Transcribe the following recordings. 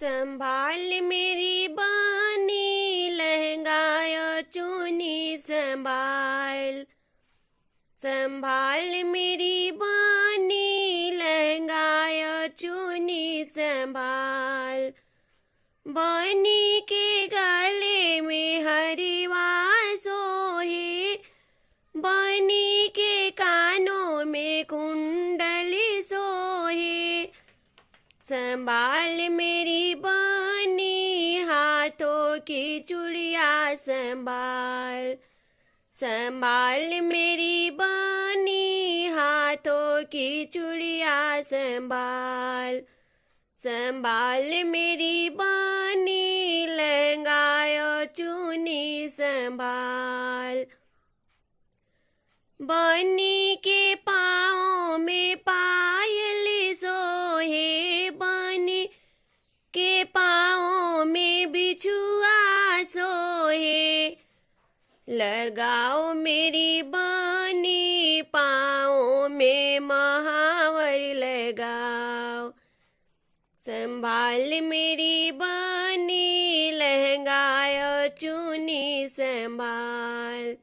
संभाल मेरी बानी लहंगा और चुन्नी संभाल। संभाल मेरी बानी लहंगा और चुन्नी संभाल। बानी के गले में हरिवा सोहे, बानी के कानों में कुंडली सोहे। संभाल मेरी बानी हाथों की चूड़िया संभाल। संभाल मेरी बानी हाथों की चूड़िया संभाल। संभाल मेरी बानी लहंगा और चुन्नी संभाल। बानी के पाँव में पायल सोहे, बानी के पाँव में बिछुआ सोहे। लगाओ मेरी बानी पाँव में महावर लगाओ। संभाल मेरी बानी लहंगा और चुन्नी संभाल।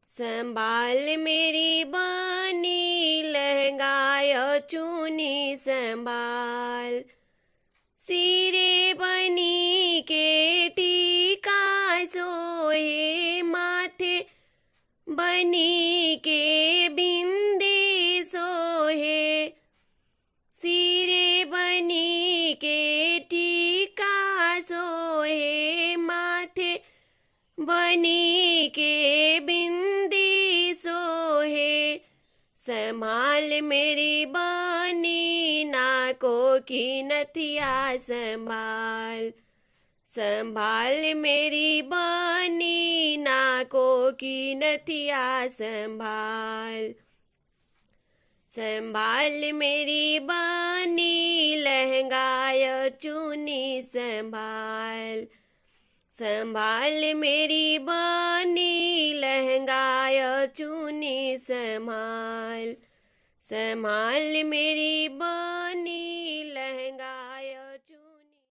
संभाल मेरी बानी लहंगा और चुन्नी संभाल। सिरे बनी के टीका सोहे, माथे बनी के बिंदी सोहे। सिरे बनी के टीका सोहे, माथे बनी के बिंदी सोहे। संभाल मेरी बानी नाकों की नथिया संभाल। संभाल मेरी बानी नाकों की नथिया संभाल। संभाल मेरी बानी लहंगा और चुन्नी संभाल। संभाल मेरी बानी लहंगा और चुन्नी संभाल। संभाल मेरी बानी लहंगा